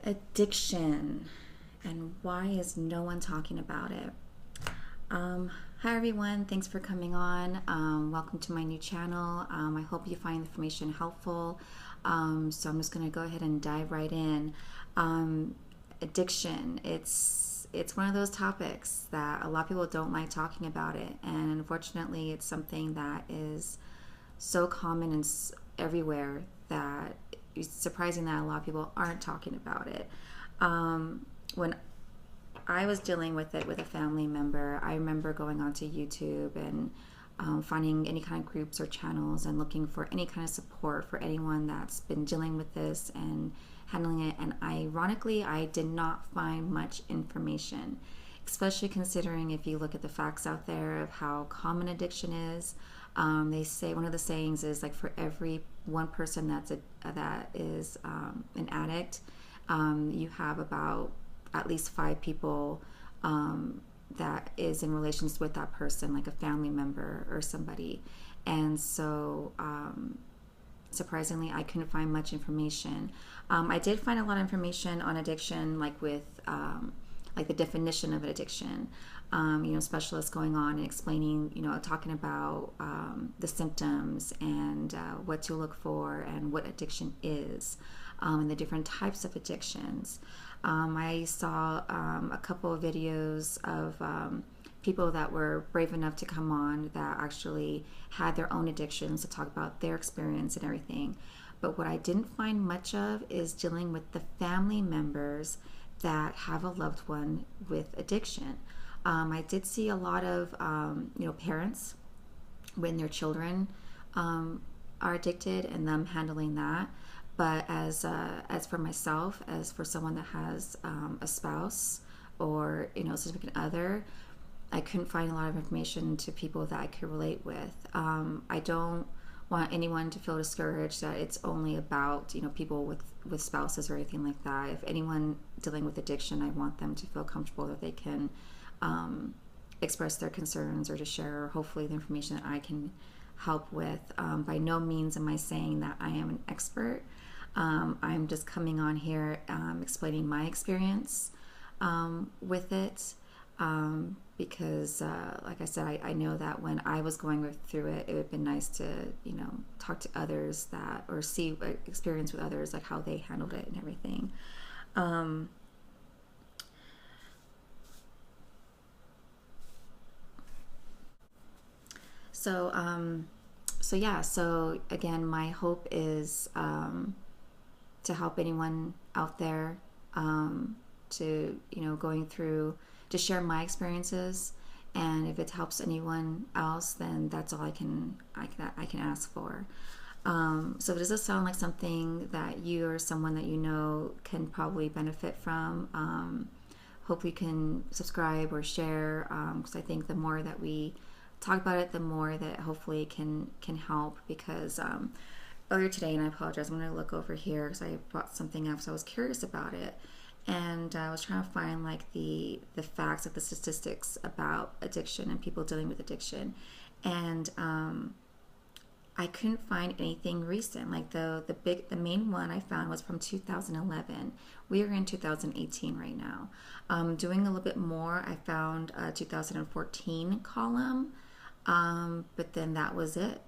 Addiction, and why is no one talking about it? Hi everyone, thanks for coming on. Welcome to my new channel. I hope you find the information helpful. So I'm just going to go ahead and dive right in. Addiction, it's one of those topics that a lot of people don't like talking about it, and unfortunately it's something that is so common and everywhere that it's surprising that a lot of people aren't talking about it. When I was dealing with it with a family member, I remember going onto YouTube and finding any kind of groups or channels and looking for any kind of support for anyone that's been dealing with this and handling it. And ironically, I did not find much information, especially considering if you look at the facts out there of how common addiction is. They say one of the sayings is like for every one person that is an addict, you have about at least 5 people that is in relations with that person, like a family member or somebody. And so surprisingly, I couldn't find much information. I did find a lot of information on addiction, like with like the definition of an addiction. Specialists going on and explaining, talking about the symptoms and what to look for and what addiction is, and the different types of addictions. I saw a couple of videos of people that were brave enough to come on that actually had their own addictions to talk about their experience and everything. But what I didn't find much of is dealing with the family members that have a loved one with addiction. I did see a lot of parents when their children are addicted and them handling that. But as for myself, as for someone that has a spouse or a significant other, I couldn't find a lot of information to people that I could relate with. I don't want anyone to feel discouraged that it's only about people with spouses or anything like that. If anyone dealing with addiction, I want them to feel comfortable that they can express their concerns or to share hopefully the information that I can help with. By no means am I saying that I am an expert. I'm just coming on here explaining my experience with it, because like I said, I know that when I was going through it, it would have been nice to talk to others that or see experience with others, like how they handled it and everything. So again, my hope is to help anyone out there, to going through, to share my experiences, and if it helps anyone else, then that's all I can ask for. So does this sound like something that you or someone that can probably benefit from? Hope you can subscribe or share, because I think the more that we talk about it, the more that hopefully can help. Because earlier today, and I apologize, I'm going to look over here because I brought something up, so I was curious about it, and I was trying to find like the facts, like the statistics about addiction and people dealing with addiction, and I couldn't find anything recent. Like the main one I found was from 2011. We are in 2018 right now. Doing a little bit more, I found a 2014 column, but then that was it.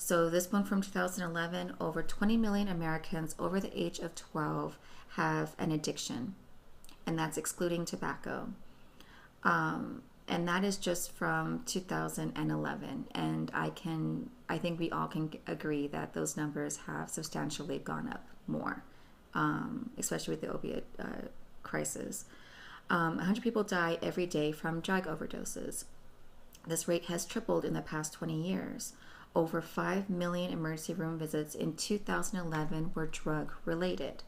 So this one from 2011, over 20 million Americans over the age of 12 have an addiction, and that's excluding tobacco. And that is just from 2011. And I think we all can agree that those numbers have substantially gone up more, especially with the opiate crisis. 100 people die every day from drug overdoses. This rate has tripled in the past 20 years. Over 5 million emergency room visits in 2011 were drug related.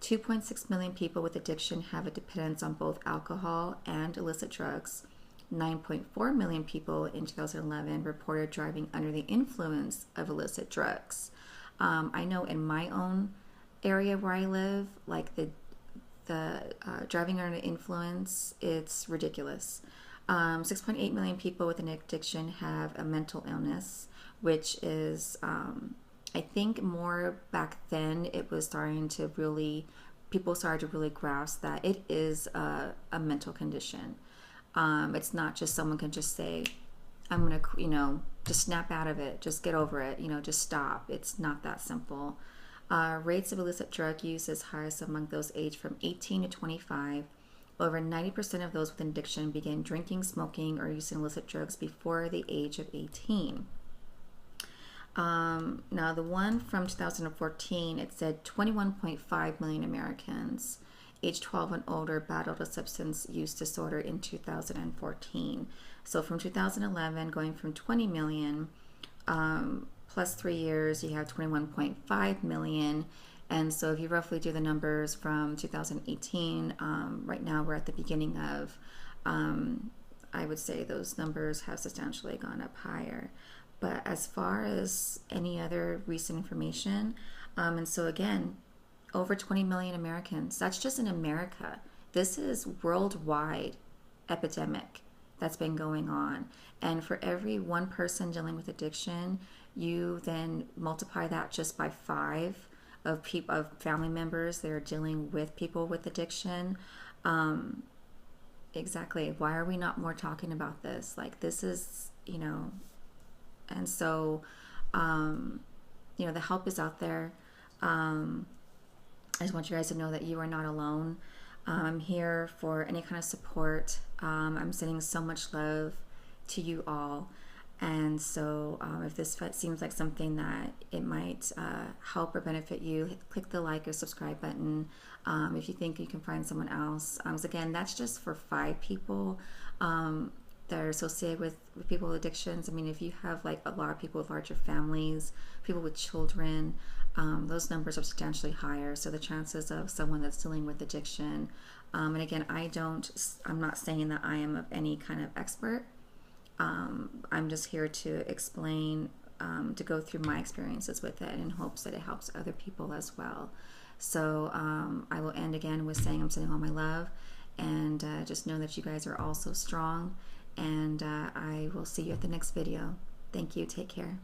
2.6 million people with addiction have a dependence on both alcohol and illicit drugs. 9.4 million people in 2011 reported driving under the influence of illicit drugs. I know in my own area where I live, like the driving under the influence, it's ridiculous. 6.8 million people with an addiction have a mental illness, which is, I think more back then it was starting to really people started to really grasp that it is a mental condition. It's not just someone can just say, I'm going to, just snap out of it, just get over it, just stop. It's not that simple. Rates of illicit drug use is highest among those aged from 18 to 25. Over 90% of those with addiction begin drinking, smoking, or using illicit drugs before the age of 18. Now, the one from 2014, it said 21.5 million Americans aged 12 and older battled a substance use disorder in 2014. So from 2011, going from 20 million plus 3 years, you have 21.5 million. And so if you roughly do the numbers from 2018, right now we're at the beginning of, I would say those numbers have substantially gone up higher. But as far as any other recent information, and so again, over 20 million Americans, that's just in America. This is worldwide epidemic that's been going on. And for every one person dealing with addiction, you then multiply that just by 5 of family members that are dealing with people with addiction. Exactly. Why are we not more talking about this? Like, this is, and so, the help is out there. I just want you guys to know that you are not alone. I'm here for any kind of support. I'm sending so much love to you all. And so if this seems like something that it might help or benefit you, click the like or subscribe button. If you think you can find someone else. Again, that's just for 5 people that are associated with people with addictions. I mean, if you have like a lot of people with larger families, people with children, those numbers are substantially higher. So the chances of someone that's dealing with addiction, and again, I'm not saying that I am of any kind of expert. I'm just here to explain, to go through my experiences with it in hopes that it helps other people as well. So I will end again with saying I'm sending all my love, and just know that you guys are all so strong, and I will see you at the next video. Thank you. Take care.